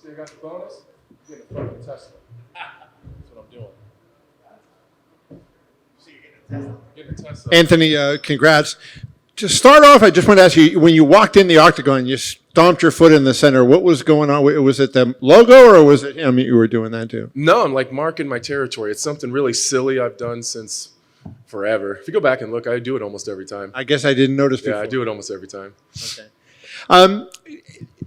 See, I got the bonus. I'm getting a fucking Tesla. That's what I'm doing. So you're getting a Tesla? Anthony, congrats. To start off, I just want to ask you, when you walked in the octagon, you stomped your foot in the center. What was going on? Was it the logo or was it him you were doing that to? No, I'm like marking my territory. It's something really silly I've done since forever. If you go back and look, I do it almost every time. I guess I didn't notice before. Yeah, I do it almost every time. Okay.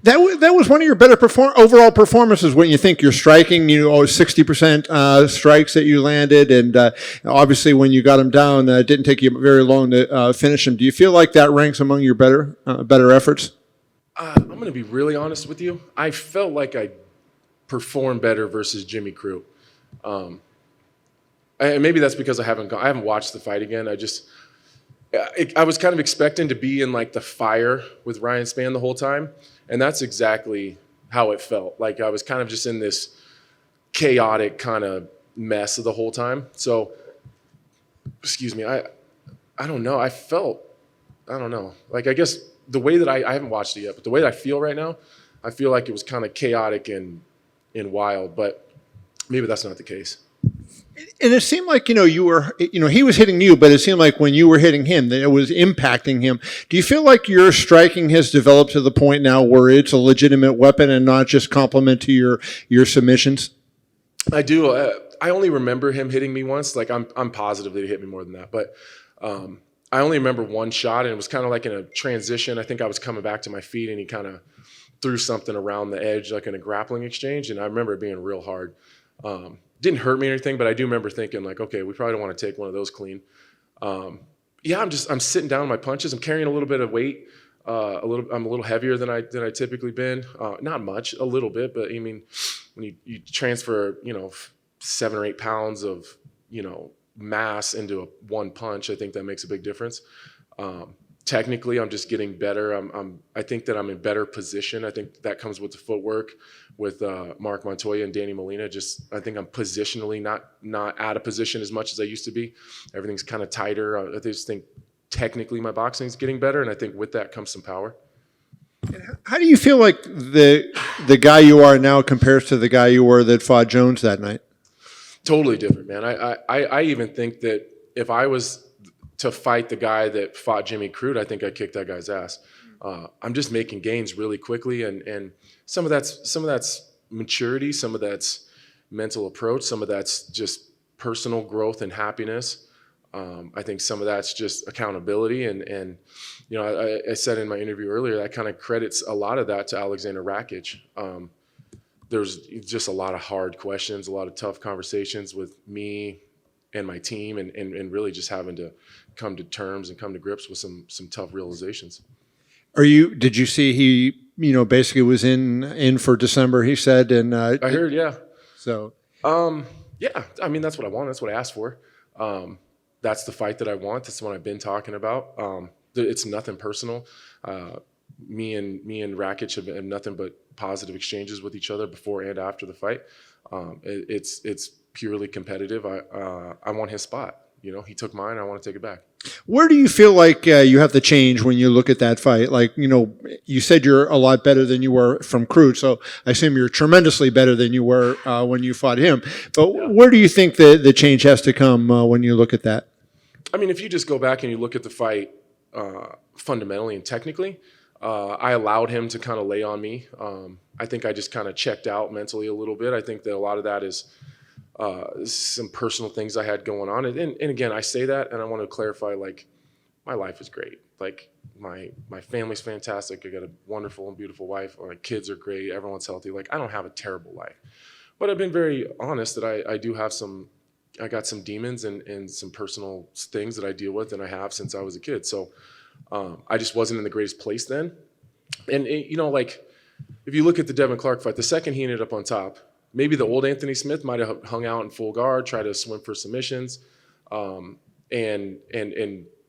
That was one of your better overall performances when you think you're striking, 60% strikes that you landed, and obviously when you got him down, it didn't take you very long to finish him. Do you feel like that ranks among your better efforts? I'm going to be really honest with you. I felt like I performed better versus Jimmy Crute. And maybe that's because I haven't watched the fight again. I was kind of expecting to be in like the fire with Ryan Spann the whole time, and that's exactly how it felt. Like I was kind of just in this chaotic kind of mess the whole time. So, excuse me, I don't know. I don't know. Like I guess the way that I haven't watched it yet, but the way that I feel right now, I feel like it was kind of chaotic and wild, but maybe that's not the case. And it seemed like, you were, he was hitting you, but it seemed like when you were hitting him, that it was impacting him. Do you feel like your striking has developed to the point now where it's a legitimate weapon and not just complement to your submissions? I do. I only remember him hitting me once. Like I'm positive that he hit me more than that, but I only remember one shot, and it was kind of like in a transition. I think I was coming back to my feet, and he kind of threw something around the edge, like in a grappling exchange, and I remember it being real hard. Didn't hurt me or anything, but I do remember thinking like, okay, we probably don't want to take one of those clean. Yeah, I'm sitting down on my punches. I'm carrying a little bit of weight. I'm a little heavier than I typically been. Not much, a little bit, but I mean, when you transfer, 7 or 8 pounds of, mass into one punch, I think that makes a big difference. Technically, I'm just getting better. I think that I'm in better position. I think that comes with the footwork, with Mark Montoya and Danny Molina. I think I'm positionally not out of position as much as I used to be. Everything's kind of tighter. I just think technically my boxing is getting better, and I think with that comes some power. How do you feel like the guy you are now compares to the guy you were that fought Jones that night? Totally different, man. I even think that if I was to fight the guy that fought Jimmy Crute, I think I'd kick that guy's ass. I'm just making gains really quickly, and some of that's maturity, some of that's mental approach, some of that's just personal growth and happiness. I think some of that's just accountability, and I said in my interview earlier, that kind of credits a lot of that to Aleksandar Rakic. There's just a lot of hard questions, a lot of tough conversations with me and my team, and really just having to come to terms and come to grips with some tough realizations. Did you see he, basically was in for December, he said, and I heard, yeah. So yeah, I mean, that's what I want. That's what I asked for. That's the fight that I want. That's the one I've been talking about. It's nothing personal. Me and Rakic have nothing but positive exchanges with each other before and after the fight. It's purely competitive. I want his spot. He took mine. I want to take it back. Where do you feel like you have to change when you look at that fight? Like, you said you're a lot better than you were from Crute, so I assume you're tremendously better than you were when you fought him. But yeah, where do you think the change has to come when you look at that? I mean, if you just go back and you look at the fight fundamentally and technically, I allowed him to kind of lay on me. I think I just kind of checked out mentally a little bit. I think that a lot of that is some personal things I had going on. And again, I say that, and I want to clarify, like, my life is great. Like, my family's fantastic. I got a wonderful and beautiful wife. My kids are great. Everyone's healthy. Like, I don't have a terrible life. But I've been very honest that I do have I got some demons and some personal things that I deal with, and I have since I was a kid. So I just wasn't in the greatest place then. And, like, if you look at the Devin Clark fight, the second he ended up on top, maybe the old Anthony Smith might have hung out in full guard, tried to swim for submissions, and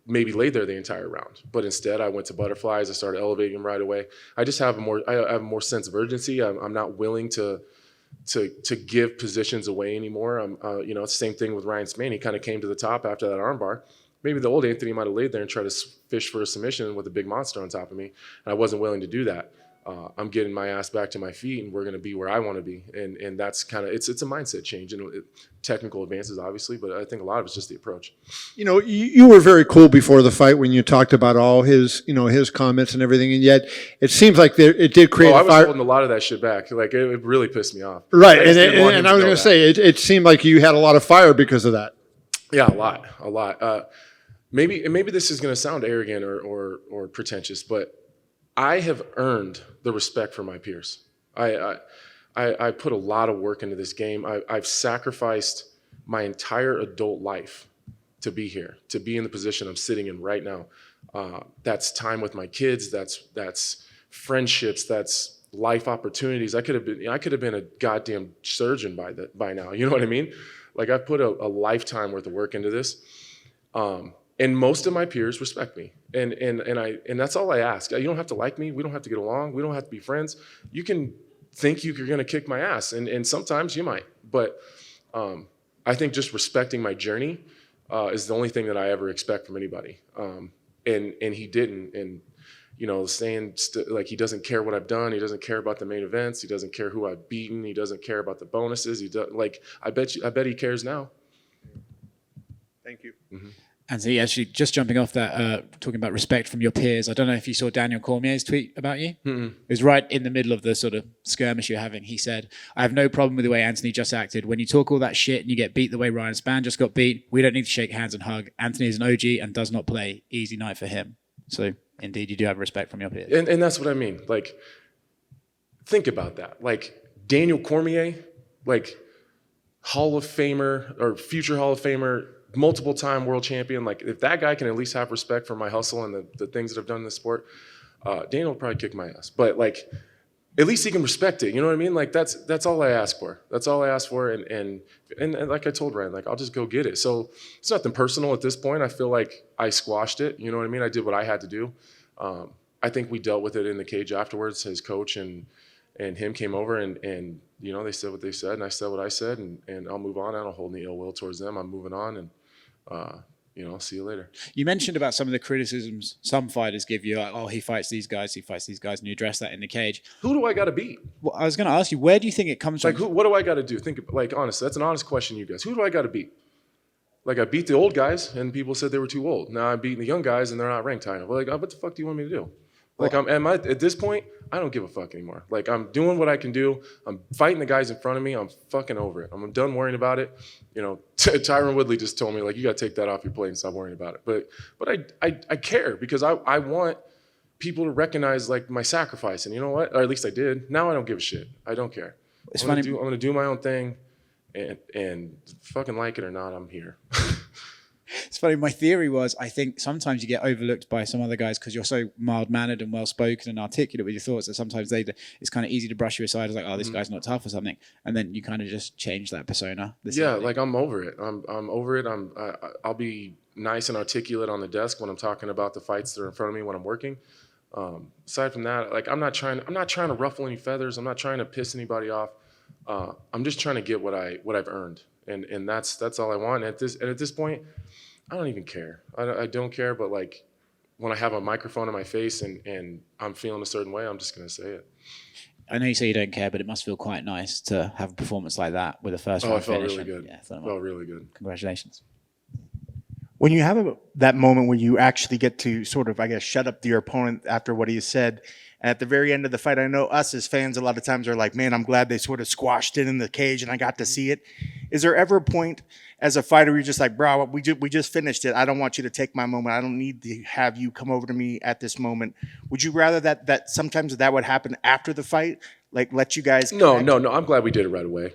maybe laid there the entire round. But instead, I went to butterflies. I started elevating him right away. I just have I have more sense of urgency. I'm not willing to give positions away anymore. It's the same thing with Ryan Spann. He kind of came to the top after that armbar. Maybe the old Anthony might have laid there and tried to fish for a submission with a big monster on top of me, and I wasn't willing to do that. I'm getting my ass back to my feet, and we're going to be where I want to be. And that's kind of it's a mindset change, and technical advances obviously, but I think a lot of it's just the approach. You were very cool before the fight when you talked about all his his comments and everything, and yet it seems like it did create. I was holding a lot of that shit back. Like it really pissed me off. Right, and I was going to say it seemed like you had a lot of fire because of that. Yeah, a lot. Maybe this is going to sound arrogant or pretentious, but I have earned the respect for my peers. I put a lot of work into this game. I've sacrificed my entire adult life to be here, to be in the position I'm sitting in right now. That's time with my kids. That's friendships. That's life opportunities. I could have been a goddamn surgeon by now. You know what I mean? Like I've put a lifetime worth of work into this. And most of my peers respect me, and that's all I ask. You don't have to like me. We don't have to get along. We don't have to be friends. You can think you're going to kick my ass, and sometimes you might. But I think just respecting my journey is the only thing that I ever expect from anybody. And he didn't. And saying like he doesn't care what I've done. He doesn't care about the main events. He doesn't care who I've beaten. He doesn't care about the bonuses. He does I bet he cares now. Thank you. Mm-hmm. And so, actually, just jumping off that, talking about respect from your peers, I don't know if you saw Daniel Cormier's tweet about you. Mm-mm. It was right in the middle of the sort of skirmish you're having. He said, I have no problem with the way Anthony just acted. When you talk all that shit and you get beat the way Ryan Spann just got beat, we don't need to shake hands and hug. Anthony is an OG and does not play. Easy night for him. So, indeed, you do have respect from your peers. And that's what I mean. Like, think about that. Like, Daniel Cormier, like, Hall of Famer or future Hall of Famer, multiple-time world champion. Like, if that guy can at least have respect for my hustle and the things that I've done in the sport, Daniel will probably kick my ass. But, like, at least he can respect it. You know what I mean? Like, that's all I ask for. That's all I ask for. And like I told Ryan, like, I'll just go get it. So it's nothing personal at this point. I feel like I squashed it. You know what I mean? I did what I had to do. I think we dealt with it in the cage afterwards. His coach and him came over and they said what they said, and I said what I said, and I'll move on. I don't hold any ill will towards them. I'm moving on, and I'll see you later. You mentioned about some of the criticisms some fighters give you, like, oh, he fights these guys, and you address that in the cage. Who do I got to beat? Well, I was going to ask you, where do you think it comes from? Like, what do I got to do? Honestly, that's an honest question, you guys. Who do I got to beat? Like, I beat the old guys, and people said they were too old. Now I'm beating the young guys, and they're not ranked high enough. Like, what the fuck do you want me to do? Like, at this point, I don't give a fuck anymore. Like, I'm doing what I can do. I'm fighting the guys in front of me. I'm fucking over it. I'm done worrying about it. Tyron Woodley just told me, like, you got to take that off your plate and stop worrying about it. But I care because I want people to recognize, like, my sacrifice. And you know what? Or at least I did. Now I don't give a shit. I don't care. I'm going to do my own thing, and fucking like it or not, I'm here. It's funny. My theory was, I think sometimes you get overlooked by some other guys because you're so mild-mannered and well-spoken and articulate with your thoughts that sometimes it's kind of easy to brush you aside as like, oh, this guy's not tough or something, and then you kind of just change that persona. Like I'm over it. I'm over it. I'll be nice and articulate on the desk when I'm talking about the fights that are in front of me when I'm working. Aside from that, like I'm not trying to ruffle any feathers. I'm not trying to piss anybody off. I'm just trying to get what I've earned, and that's all I want. At this point, I don't even care. I don't care, but like when I have a microphone in my face and I'm feeling a certain way, I'm just going to say it. I know you say you don't care, but it must feel quite nice to have a performance like that with a first round finish. Really good. Yeah, felt really good. Congratulations. When you have that moment where you actually get to sort of, I guess, shut up your opponent after what he said, and at the very end of the fight, I know us as fans a lot of times are like, man, I'm glad they sort of squashed it in the cage and I got to see it. Is there ever a point as a fighter where you're just like, bro, we just finished it. I don't want you to take my moment. I don't need to have you come over to me at this moment. Would you rather that sometimes that would happen after the fight? Like let you guys connect? No. I'm glad we did it right away.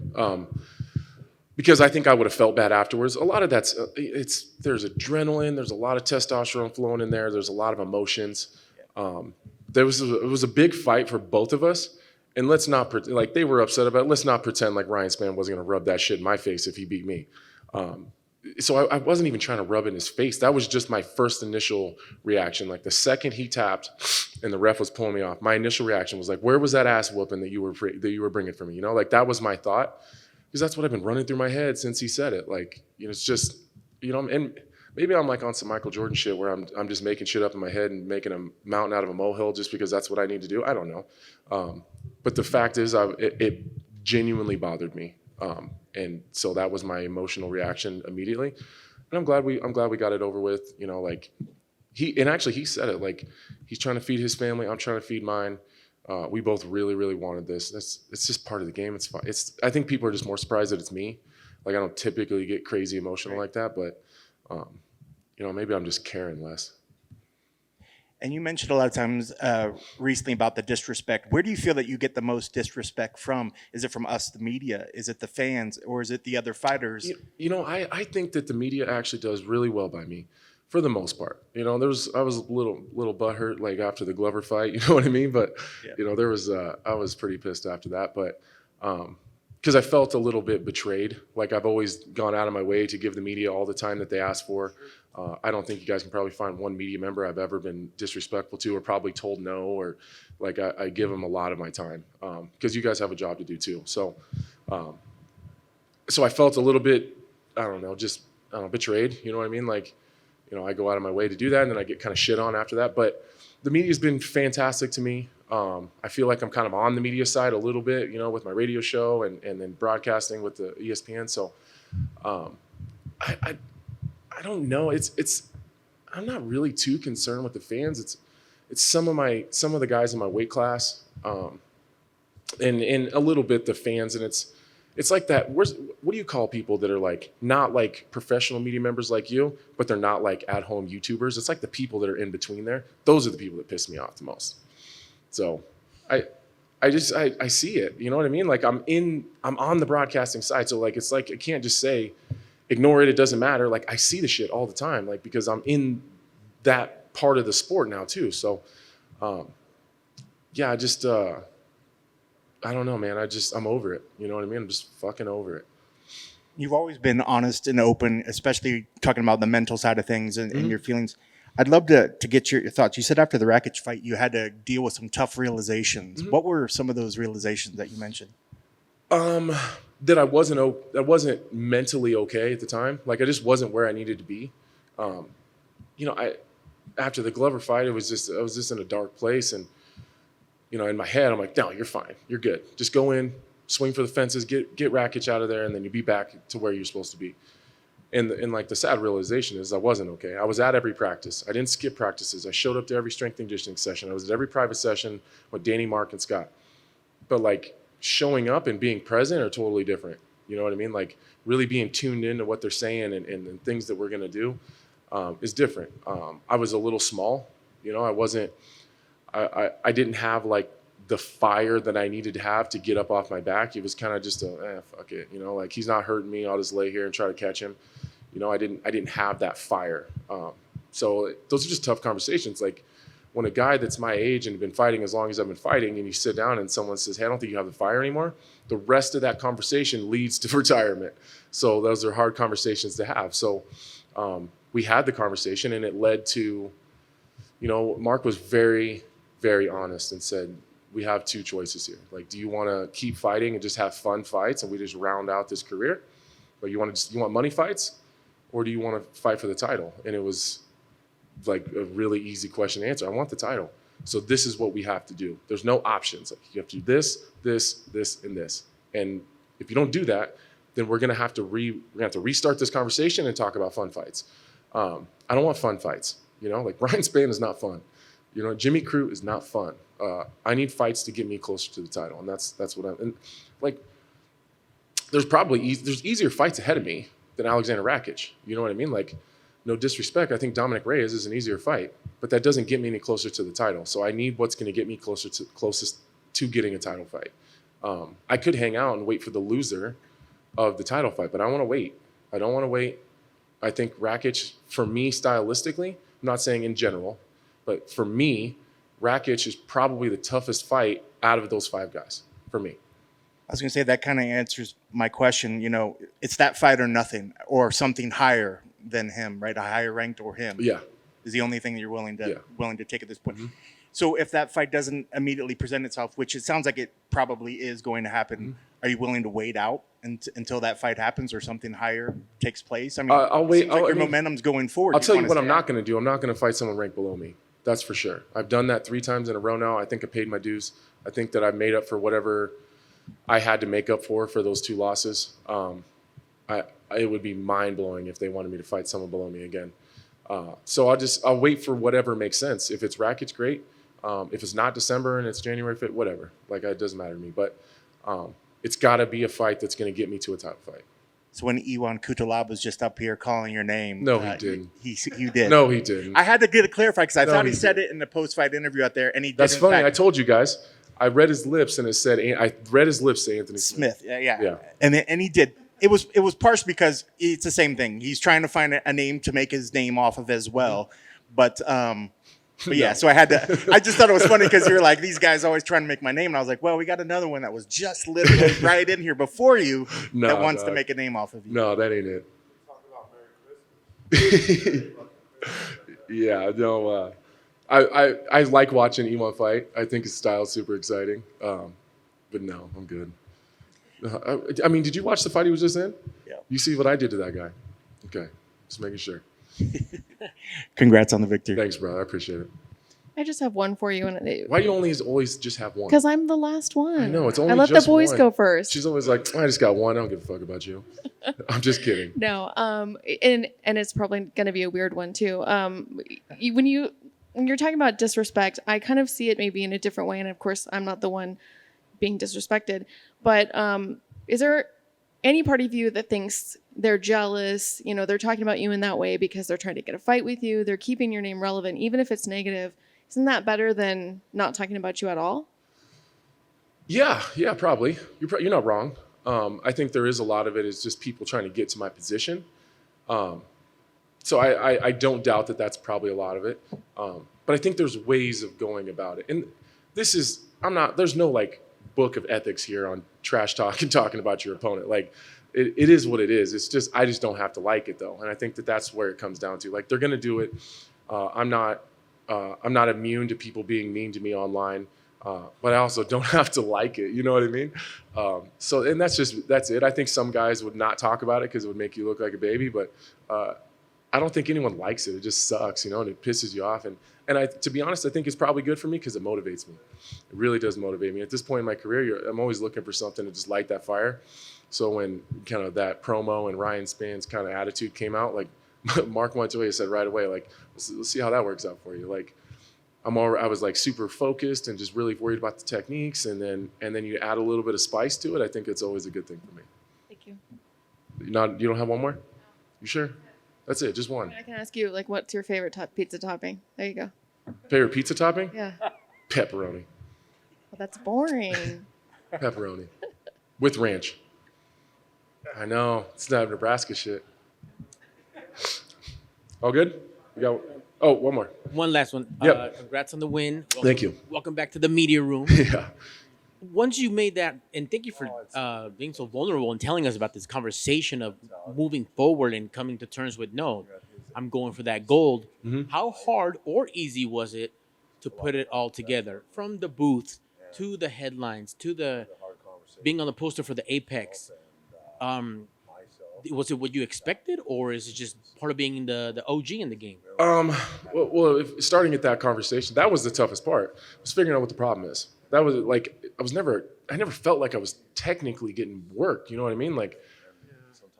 Because I think I would have felt bad afterwards. A lot of there's adrenaline, there's a lot of testosterone flowing in there, there's a lot of emotions. It was a big fight for both of us, and let's not like they were upset about it. Let's not pretend like Ryan Spann wasn't going to rub that shit in my face if he beat me. So I wasn't even trying to rub it in his face. That was just my first initial reaction. Like the second he tapped and the ref was pulling me off, my initial reaction was like, where was that ass whooping that you were bringing for me? Like that was my thought, because that's what I've been running through my head since he said it. Like, it's just, and maybe I'm like on some Michael Jordan shit where I'm just making shit up in my head and making a mountain out of a molehill just because that's what I need to do. I don't know. But the fact is, it genuinely bothered me, and so that was my emotional reaction immediately. And I'm glad we got it over with. You know, like he said it, like he's trying to feed his family. I'm trying to feed mine. We both really, really wanted this. It's just part of the game. It's fine. I think people are just more surprised that it's me. Like I don't typically get crazy emotional like that, but you know, maybe I'm just caring less. And you mentioned a lot of times recently about the disrespect. Where do you feel that you get the most disrespect from? Is it from us, the media? Is it the fans? Or is it the other fighters? You know, I think that the media actually does really well by me, for the most part. You know, I was a little butthurt like after the Glover fight. You know what I mean? But you know, I was pretty pissed after that. But because I felt a little bit betrayed. Like I've always gone out of my way to give the media all the time that they ask for. I don't think you guys can probably find one media member I've ever been disrespectful to or probably told no, or like I give them a lot of my time because you guys have a job to do too. So I felt a little bit, I don't know, betrayed. You know what I mean? Like, you know, I go out of my way to do that and then I get kind of shit on after that. But the media's been fantastic to me. I feel like I'm kind of on the media side a little bit, you know, with my radio show and then broadcasting with the ESPN. So I don't know. I'm not really too concerned with the fans. It's some of the guys in my weight class, and a little bit the fans. And it's like that. What do you call people that are like not like professional media members like you, but they're not like at home YouTubers? It's like the people that are in between there. Those are the people that piss me off the most. So I see it. You know what I mean? Like I'm on the broadcasting side. So like it's like I can't just say ignore it doesn't matter. Like I see the shit all the time, like because I'm in that part of the sport now too. So yeah, I just I don't know, man. I'm over it. You know what I mean? I'm just fucking over it. You've always been honest and open, especially talking about the mental side of things and your feelings. I'd love to get your thoughts. You said after the Rakic fight, you had to deal with some tough realizations. What were some of those realizations that you mentioned? That I wasn't mentally okay at the time. Like I just wasn't where I needed to be. You know, after the Glover fight, I was just in a dark place, and you know, in my head, I'm like, no, you're fine, you're good. Just go in, swing for the fences, get Rakic out of there, and then you'll be back to where you're supposed to be. And like the sad realization is I wasn't okay. I was at every practice. I didn't skip practices. I showed up to every strength and conditioning session. I was at every private session with Danny, Mark, and Scott. But like showing up and being present are totally different. You know what I mean? Like really being tuned into what they're saying and things that we're going to do is different. I was a little small, you know, I didn't have like the fire that I needed to have to get up off my back. It was kind of just fuck it. You know, like he's not hurting me. I'll just lay here and try to catch him. You know, I didn't have that fire. So those are just tough conversations. Like when a guy that's my age and been fighting as long as I've been fighting, and you sit down and someone says, hey, I don't think you have the fire anymore. The rest of that conversation leads to retirement. So those are hard conversations to have. So we had the conversation and it led to, you know, Mark was very, very honest and said, we have two choices here. Like, do you want to keep fighting and just have fun fights and we just round out this career? Or you want money fights? Or do you want to fight for the title? And it was like a really easy question to answer. I want the title. So this is what we have to do. There's no options. Like you have to do this, and this. And if you don't do that, then we're gonna have to restart this conversation and talk about fun fights. I don't want fun fights. You know, like Ryan Spann is not fun. You know, Jimmy Crute is not fun. I need fights to get me closer to the title, and that's what I'm. And like, there's easier fights ahead of me than Aleksandar Rakic. You know what I mean? Like, no disrespect, I think Dominic Reyes is an easier fight, but that doesn't get me any closer to the title. So I need what's going to get me closest to getting a title fight. I could hang out and wait for the loser of the title fight, but I want to wait. I don't want to wait. I think Rakic, for me, stylistically, I'm not saying in general, but for me, Rakic is probably the toughest fight out of those five guys for me. I was going to say that kind of answers my question. You know, it's that fight or nothing, or something higher than him, right? A higher ranked or him. Yeah, is the only thing that you're willing to take at this point. So if that fight doesn't immediately present itself, which it sounds like it probably is going to happen, are you willing to wait out until that fight happens or something higher takes place? I mean, I'll wait. It seems like your momentum's going forward. I'll tell you what I'm not going to do. I'm not going to fight someone ranked below me. That's for sure. I've done that 3 times in a row now. I think I paid my dues. I think that I've made up for whatever I had to make up for those 2 losses. It would be mind-blowing if they wanted me to fight someone below me again. So I'll wait for whatever makes sense. If it's Rakic, great. If it's not December and it's January 5th, whatever. Like, it doesn't matter to me. But it's got to be a fight that's going to get me to a title fight. So when Iwan Kutalab was just up here calling your name, no, he didn't. He did. No, he didn't. I had to get it clarified because I thought he said it in the post-fight interview out there, and he did. That's funny. I told you guys. I read his lips and it said. I read his lips say Anthony Smith. Yeah. And he did. It was partially because it's the same thing. He's trying to find a name to make his name off of as well, but yeah. So I just thought it was funny because you're like, these guys always trying to make my name, and I was like, well, we got another one that was just literally right in here before you that wants to make a name off of you. No, that ain't it. Yeah, no. I like watching Iman fight. I think his style's super exciting. But no, I'm good. I mean, did you watch the fight he was just in? Yeah. You see what I did to that guy? Okay, just making sure. Congrats on the victory. Thanks, brother. I appreciate it. I just have one for you. Why do you always just have one? Because I'm the last one. I know, it's only I let just the boys one. go first. She's always like, I just got one. I don't give a fuck about you. I'm just kidding. No, and it's probably going to be a weird one too. When you're talking about disrespect, I kind of see it maybe in a different way. And of course, I'm not the one being disrespected. But is there any part of you that thinks they're jealous? You know, they're talking about you in that way because they're trying to get a fight with you. They're keeping your name relevant, even if it's negative. Isn't that better than not talking about you at all? Yeah, probably. You're not wrong. I think there is a lot of it is just people trying to get to my position. So I don't doubt that that's probably a lot of it. But I think there's ways of going about it. And there's no like book of ethics here on trash talk and talking about your opponent. Like it is what it is. It's just, I just don't have to like it though. And I think that that's where it comes down to. Like they're going to do it. I'm not immune to people being mean to me online. But I also don't have to like it. You know what I mean? And that's it. I think some guys would not talk about it because it would make you look like a baby, but I don't think anyone likes it. It just sucks, and it pisses you off. And to be honest, I think it's probably good for me because it motivates me. It really does motivate me. At this point in my career, I'm always looking for something to just light that fire. So when kind of that promo and Ryan Spann's kind of attitude came out, like Mark Montoya said right away, like, let's see how that works out for you. Like, I was like super focused and just really worried about the techniques, and then you add a little bit of spice to it. I think it's always a good thing for me. Thank you. You don't have one more? You sure? That's it, just one. I can ask you, like, what's your favorite pizza topping? There you go. Favorite pizza topping? Yeah. Pepperoni. Well, that's boring. Pepperoni. With ranch. I know. It's not Nebraska shit. All good? One more. One last one. Yep. Congrats on the win. Thank you. Welcome back to the media room. Yeah. Once you made that, and thank you for being so vulnerable and telling us about this conversation of moving forward and coming to terms with, no, I'm going for that gold. Mm-hmm. How hard or easy was it to put it all together, from the booth to the headlines to the being on the poster for the Apex? Was it what you expected, or is it just part of being the OG in the game? Starting at that conversation, that was the toughest part. Was figuring out what the problem is. That was like, I never felt like I was technically getting worked. You know what I mean? Like,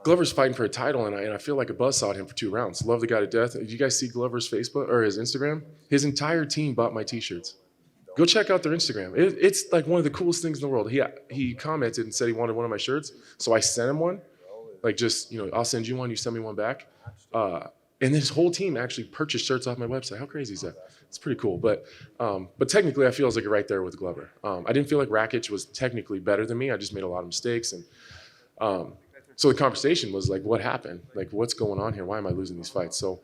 Glover's fighting for a title, and I feel like a buzzsaw at him for 2 rounds. Love the guy to death. Did you guys see Glover's Facebook or his Instagram? His entire team bought my T-shirts. Go check out their Instagram. It's like one of the coolest things in the world. He commented and said he wanted one of my shirts, so I sent him one. Like, just, I'll send you one, you send me one back. And his whole team actually purchased shirts off my website. How crazy is that? It's pretty cool. But technically, I feel like right there with Glover. I didn't feel like Rakic was technically better than me. I just made a lot of mistakes. And so the conversation was like, what happened? Like, what's going on here? Why am I losing these fights? So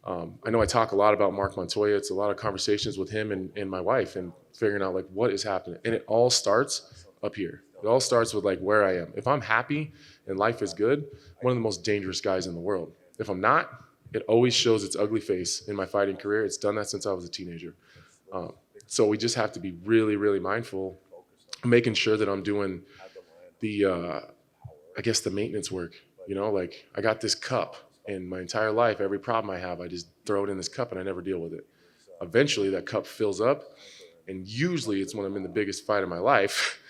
I know I talk a lot about Mark Montoya. It's a lot of conversations with him and my wife and figuring out, like, what is happening. And it all starts up here. It all starts with, like, where I am. If I'm happy and life is good, one of the most dangerous guys in the world. If I'm not, it always shows its ugly face in my fighting career. It's done that since I was a teenager. So we just have to be really, really mindful, making sure that I'm doing the, I guess the maintenance work, you know, like I got this cup and my entire life, every problem I have, I just throw it in this cup and I never deal with it. Eventually that cup fills up, and usually it's when I'm in the biggest fight of my life,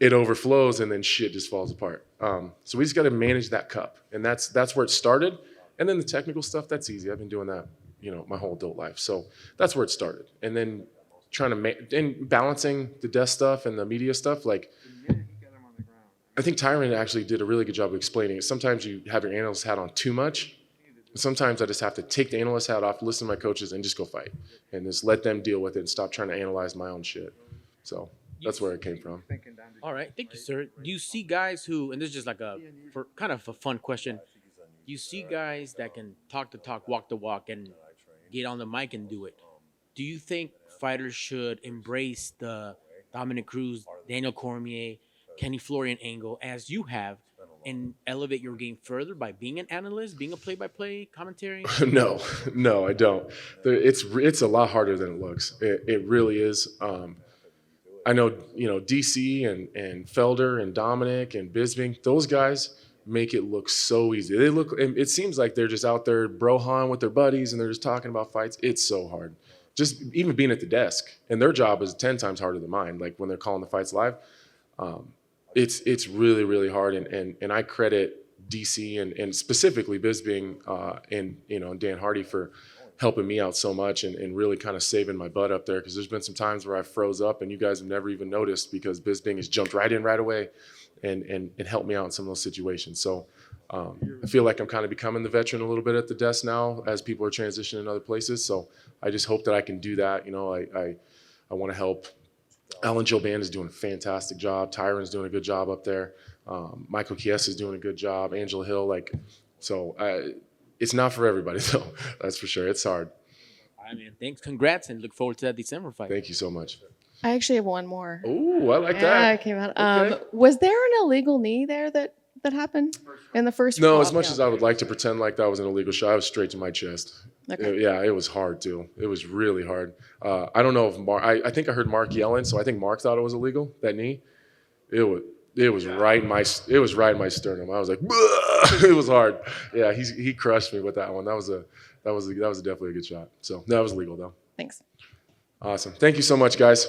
it overflows and then shit just falls apart. So we just got to manage that cup, and that's where it started. And then the technical stuff, that's easy. I've been doing that, you know, my whole adult life. So that's where it started. And then trying to and balancing the desk stuff and the media stuff, like I think Tyron actually did a really good job of explaining it. Sometimes you have your analyst hat on too much. Sometimes I just have to take the analyst hat off, listen to my coaches, and just go fight. And just let them deal with it and stop trying to analyze my own shit. So that's where it came from. All right, thank you, sir. Do you see guys who, and this is just like for kind of a fun question, you see guys that can talk the talk, walk the walk, and get on the mic and do it. Do you think fighters should embrace the Dominic Cruz, Daniel Cormier, Kenny Florian angle as you have, and elevate your game further by being an analyst, being a play-by-play commentary? No, I don't. It's a lot harder than it looks. It really is. I know, you know, DC and Felder and Dominic and Bisping, those guys make it look so easy. It seems like they're just out there brohan with their buddies and they're just talking about fights. It's so hard. Just even being at the desk, and their job is 10 times harder than mine. Like when they're calling the fights live, it's really, really hard. And I credit DC and specifically Bisping and, you know, Dan Hardy for helping me out so much and really kind of saving my butt up there, because there's been some times where I froze up and you guys have never even noticed because Bisping has jumped right in right away and helped me out in some of those situations. So I feel like I'm kind of becoming the veteran a little bit at the desk now as people are transitioning other places. So I just hope that I can do that. You know, I want to help. Alan Joban is doing a fantastic job. Tyron's doing a good job up there. Michael Chiesa is doing a good job. Angela Hill, it's not for everybody though. That's for sure. It's hard. I mean, thanks, congrats, and look forward to that December fight. Thank you so much. I actually have one more. Ooh, I like Yeah, that. it came out. Okay. Was there an illegal knee there that happened in the first? No, as much as I would like to pretend like that was an illegal shot, I was straight to my chest. Okay. Yeah, it was hard too. It was really hard. I don't know if I think I heard Mark yelling, so I think Mark thought it was illegal, that knee. It was right in my sternum. I was like, it was hard. Yeah, he crushed me with that one. That was definitely a good shot. So that was legal though. Thanks. Awesome. Thank you so much, guys.